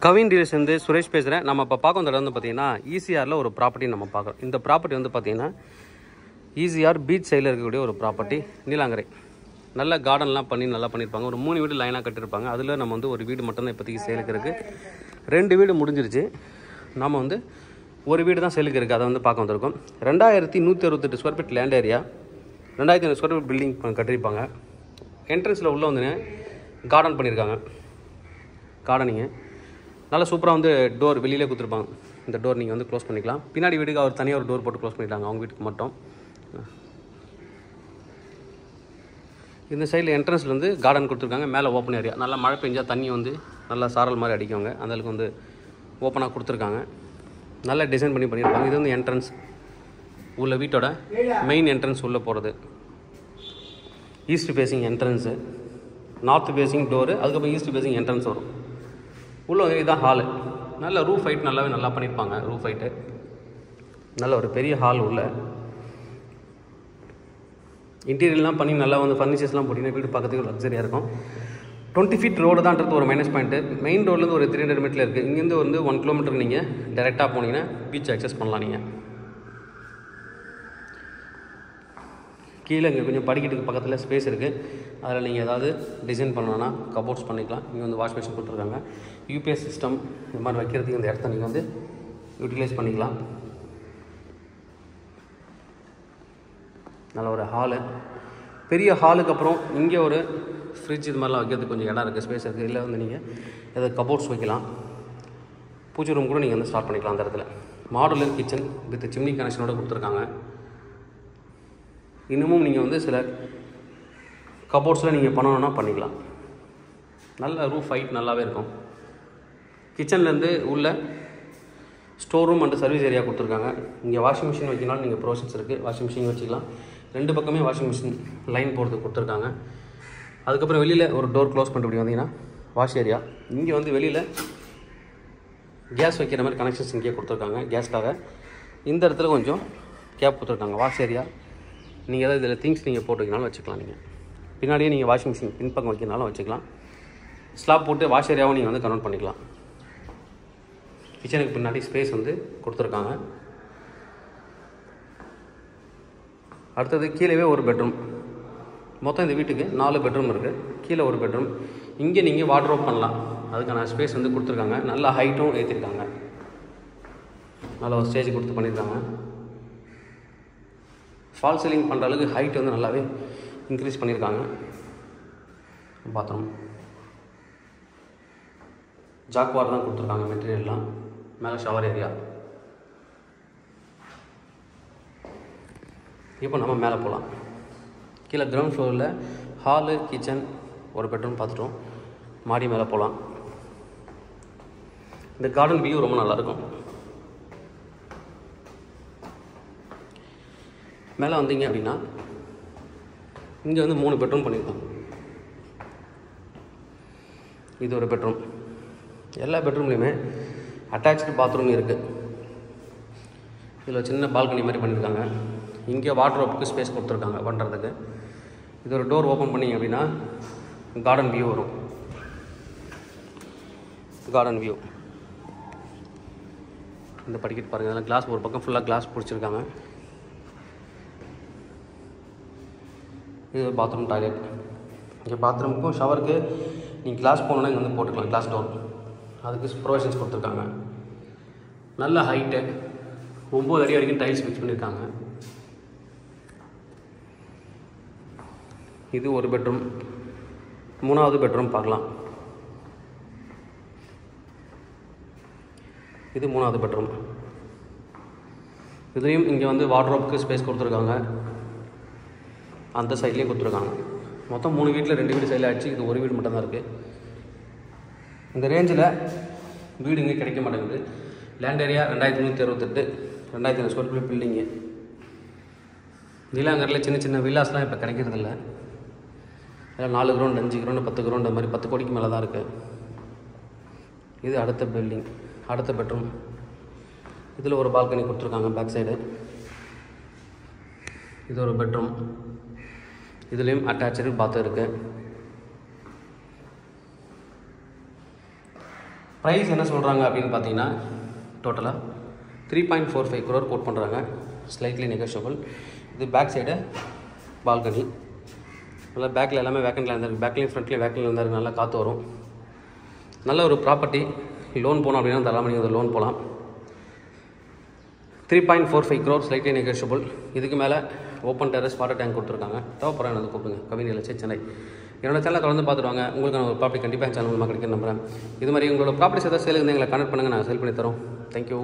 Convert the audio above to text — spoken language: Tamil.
கவின் டீல்ஸ் வந்து சுரேஷ் பேசுகிறேன். நம்ம இப்போ பார்க்க வந்த இடம் வந்து பார்த்தீங்கன்னா ஈசிஆரில் ஒரு ப்ராப்பர்ட்டி நம்ம பார்க்குறோம். இந்த ப்ராப்பர்ட்டி வந்து பார்த்தீங்கன்னா ஈசிஆர் பீச் சைடில் இருக்கக்கூடிய ஒரு ப்ராப்பர்ட்டி. நீலாங்கரை நல்ல கார்டன்லாம் பண்ணி நல்லா பண்ணியிருப்பாங்க. ஒரு 3 வீடு லைனாக கட்டியிருப்பாங்க. அதில் நம்ம வந்து ஒரு வீடு மட்டும்தான் இப்போதைக்கு சேலுக்கு இருக்குது. 2 வீடு முடிஞ்சிருச்சு. நம்ம வந்து ஒரு வீடு தான் சேலுக்கு இருக்குது. அதை வந்து பார்க்க வந்திருக்கோம். 2168 square feet land area, 2500 square feet building கட்டியிருப்பாங்க. என்ட்ரன்ஸில் உள்ளே வந்து கார்டன் பண்ணியிருக்காங்க. கார்டனிங்கு நல்லா சூப்பராக வந்து டோர் வெளியிலே கொடுத்துருப்பாங்க. இந்த டோர் நீங்கள் வந்து க்ளோஸ் பண்ணிக்கலாம். பின்னாடி வீட்டுக்கு அவர் தனியாக ஒரு டோர் போட்டு க்ளோஸ் பண்ணிட்டாங்க, அவங்க வீட்டுக்கு மட்டும். இந்த சைடில் என்ட்ரன்ஸில் வந்து கார்டன் கொடுத்துருக்காங்க. மேலே ஓப்பன் ஏரியா, நல்லா மழை பெஞ்சால் தண்ணி வந்து நல்லா சாரல் மாதிரி அடிக்குவாங்க. அந்தளவுக்கு வந்து ஓப்பனாக கொடுத்துருக்காங்க. நல்லா டிசைன் பண்ணியிருப்பாங்க. இது வந்து என்ட்ரன்ஸ் உள்ள வீட்டோட மெயின் என்ட்ரன்ஸ் உள்ளே போகிறது. East facing entrance, north facing door, அதுக்கப்புறம் ஈஸ்ட் ஃபேஸிங் என்ட்ரன்ஸ் வரும். உள்ளே வந்து இதுதான் ஹாலு. நல்ல ரூஃப் ஹைட் நல்லா பண்ணியிருப்பாங்க. ரூஃப் ஹைட்டு நல்ல ஒரு பெரிய ஹால். உள்ள இன்டீரியர்லாம் பண்ணி நல்லா வந்து ஃபர்னிச்சர்ஸ்லாம் போட்டிங்கன்னா வீடு பார்க்கறதுக்கு லக்ஸரியாக இருக்கும். 20 ஃபீட் ரோடு தான்றது ஒரு மைனஸ் பாயிண்ட்டு. மெயின் ரோட்லேருந்து ஒரு 300 மீட்டரில் இருக்குது. இங்கேருந்து வந்து 1 கிலோமீட்டர் நீங்கள் டேரெக்டாக போனீங்கன்னா பீச் அக்சஸ் பண்ணலாம். நீங்கள் கீழே இங்கே கொஞ்சம் படிக்கட்டுக்கு பக்கத்தில் ஸ்பேஸ் இருக்குது. அதில் நீங்கள் ஏதாவது டிசைன் பண்ணணுன்னா கபோர்ட்ஸ் பண்ணிக்கலாம். இங்கே வந்து வாஷ் மிஷின் கொடுத்துருக்காங்க. யூபிஎஸ் சிஸ்டம் இந்த மாதிரி வைக்கிறதுக்கு இந்த இடத்த நீங்கள் வந்து யூட்டிலைஸ் பண்ணிக்கலாம். நல்ல ஒரு ஹாலு, பெரிய ஹாலுக்கு அப்புறம் இங்கே ஒரு ஃப்ரிட்ஜ் இது மாதிரிலாம் வைக்கிறதுக்கு கொஞ்சம் இடம் இருக்குது, ஸ்பேஸ் இருக்குது. இல்லை வந்து நீங்கள் ஏதாவது கபோர்ட்ஸ் வைக்கலாம். பூஜை ரூம் கூட நீங்கள் வந்து ஸ்டார்ட் பண்ணிக்கலாம். அந்த இடத்துல மாடுலர் கிச்சன் வித் சிம்னி கனெக்ஷனோடு கொடுத்துருக்காங்க. இன்னமும் நீங்கள் வந்து சில கபோர்ட்ஸில் நீங்கள் பண்ணணுன்னா பண்ணிக்கலாம். நல்ல ரூஃப் ஹைட் நல்லாவே இருக்கும். கிச்சன்லேருந்து உள்ள store room and service area கொடுத்துருக்காங்க. இங்கே வாஷிங் மிஷின் வைக்கனாலும் நீங்கள் ப்ரொவிஷன்ஸ் இருக்குது. வாஷிங் மிஷின் வச்சுக்கலாம். 2 பக்கமே வாஷிங் மிஷின் லைன் போகிறதுக்கு கொடுத்துருக்காங்க. அதுக்கப்புறம் வெளியில் ஒரு டோர் க்ளோஸ் பண்ணிட்டு இப்படி வந்தீங்கன்னா வாஷ் ஏரியா. இங்கே வந்து வெளியில் கேஸ் வைக்கிற மாதிரி கனெக்ஷன்ஸ் இங்கேயே கொடுத்துருக்காங்க கேஸ்க்காக. இந்த இடத்துல கொஞ்சம் கேப் கொடுத்துருக்காங்க. வாஷ் ஏரியா நீங்கள் ஏதாவது இதில் திங்ஸ் நீங்கள் போட்டு வைக்கனாலும் வச்சுக்கலாம். நீங்கள் பின்னாடியே நீங்கள் வாஷிங் மிஷின் பின்பக்கம் வைக்கிறனாலும் வச்சுக்கலாம். ஸ்லாப் போட்டு வாஷ் ஏரியாவும் நீங்கள் வந்து கன்வெர்ட் பண்ணிக்கலாம். கிச்சனுக்கு பின்னாடி ஸ்பேஸ் வந்து கொடுத்துருக்காங்க. அடுத்தது கீழே ஒரு பெட்ரூம். மொத்தம் இந்த வீட்டுக்கு 4 பெட்ரூம் இருக்குது. கீழே ஒரு பெட்ரூம். இங்கே நீங்கள் வார்ட்ரோப் பண்ணலாம். அதுக்கான ஸ்பேஸ் வந்து கொடுத்துருக்காங்க. நல்ல ஹைட்டும் ஏற்றிருக்காங்க. நல்ல ஒரு ஸ்டேஜ் கொடுத்து பண்ணியிருக்காங்க. ஃபால் சீலிங் பண்ணுற அளவுக்கு ஹைட் வந்து நல்லாவே இன்க்ரீஸ் பண்ணியிருக்காங்க. பாத்ரூம் ஜாக்வார் தான் கொடுத்துருக்காங்க மெட்டீரியல்லாம். மேலே ஷவர் ஏரியா. இப்போ நம்ம மேலே போகலாம். கீழே கிரவுண்ட் ஃப்ளோரில் ஹாலு, கிச்சன், ஒரு பெட்ரூம் பார்த்துட்டோம். மாடி மேலே போகலாம். இந்த கார்டன் வியூ ரொம்ப நல்லாயிருக்கும். மேலே வந்தீங்க அப்படின்னா இங்கே வந்து 3 பெட்ரூம் பண்ணியிருக்கோம். இது ஒரு பெட்ரூம். எல்லா பெட்ரூம்லேயுமே அட்டாச்சு பாத்ரூம் இருக்குது. இதில் சின்ன பால்கனி மாதிரி பண்ணியிருக்காங்க. இங்கே வார்ட்ரோப்புக்கு ஸ்பேஸ் கொடுத்துருக்காங்க பண்ணுறதுக்கு. இது ஒரு டோர் ஓப்பன் பண்ணிங்க அப்படின்னா கார்டன் வியூ வரும். கார்டன் வியூ இந்த படிக்கட்டு பாருங்கள். அதெல்லாம் கிளாஸ், ஒரு பக்கம் ஃபுல்லாக கிளாஸ் பிடிச்சிருக்காங்க. இது ஒரு பாத்ரூம் டாய்லெட். இங்கே பாத்ரூமுக்கும் ஷவருக்கு நீங்கள் கிளாஸ் போகணுன்னா இங்கே வந்து போட்டுக்கலாம். கிளாஸ் டோர் அதுக்கு ப்ரொவிஷன்ஸ் கொடுத்துருக்காங்க. நல்ல ஹைட்டு, 9 அடி வரைக்கும் டைல்ஸ் ஃபிக்ஸ் பண்ணியிருக்காங்க. இது ஒரு பெட்ரூம். 3வது பெட்ரூம் பார்க்கலாம். இது 3வது பெட்ரூம். இதுலேயும் இங்கே வந்து வார்ட்ரோப்புக்கு ஸ்பேஸ் கொடுத்துருக்காங்க. அந்த சைட்லேயும் கொடுத்துருக்காங்க. மொத்தம் 3 வீட்டில் 2 வீடு சைடில் ஆச்சு. இது ஒரு வீடு மட்டும்தான் இருக்குது. இந்த ரேஞ்சில் வீடு இங்கே கிடைக்க மாட்டேங்குது. லேண்ட் ஏரியா 2368, 2500 ஸ்கொயர் ஃபீட் பில்டிங்கு. நீலாங்கரில் சின்ன சின்ன வில்லாஸ்லாம் இப்போ கிடைக்கிறதில்ல. அதில் 4 கிரவுண்ட், 5 கிரவுண்ட், 10 கிரவுண்ட், அந்த மாதிரி 10 கோடிக்கு மேலே தான் இருக்குது. இது அடுத்த பில்டிங், அடுத்த பெட்ரூம். இதில் ஒரு பால்கனி கொடுத்துருக்காங்க பேக் சைடு. இது ஒரு பெட்ரூம். இதுலேயும் அட்டாச்சு பாத்ரூம் இருக்குது. ப்ரைஸ் என்ன சொல்கிறாங்க அப்படின்னு பார்த்தீங்கன்னா டோட்டலாக 3.45 crore கோட் பண்ணுறாங்க. Slightly negotiable. இது பேக் சைடு பால்கனி. நல்லா பேக்கில் எல்லாமே வேக்கண்டில் இருந்தாருக்கு. பேக்லேயும் ஃப்ரண்ட்லேயும் வேக்கண்டில் இருந்தாருக்கு. நல்லா காற்று வரும். நல்ல ஒரு ப்ராப்பர்ட்டி. லோன் போனோம் அப்படின்னா தரலாம், நீங்கள் லோன் போகலாம். 3.45 crore ஸ்லைட்லி நெகோஷியபிள். இதுக்கு மேலே ஓப்பன் டெரஸ் வாட்டர் டேங்க் கொடுத்துருக்காங்க. தேவைப்படுறேன் எனக்கு கூப்பிடுங்க. Kavin real estate Chennai. என்னோட சேனலை தொடர்ந்து பார்த்துருவாங்க. உங்களுக்கு ஒரு ப்ராப்பர்ட்டி கண்டிப்பாக சேனல் மூலமாக கிடைக்கும் நம்புறேன். இது மாதிரி உங்களோட ப்ராப்பர்ட்டிஸ் ஏதாவது சேலுக்கு எங்களை கான்டெக்ட் பண்ணுங்கள். நாங்கள் சேல் பண்ணி தரோம். தேங்க்யூ.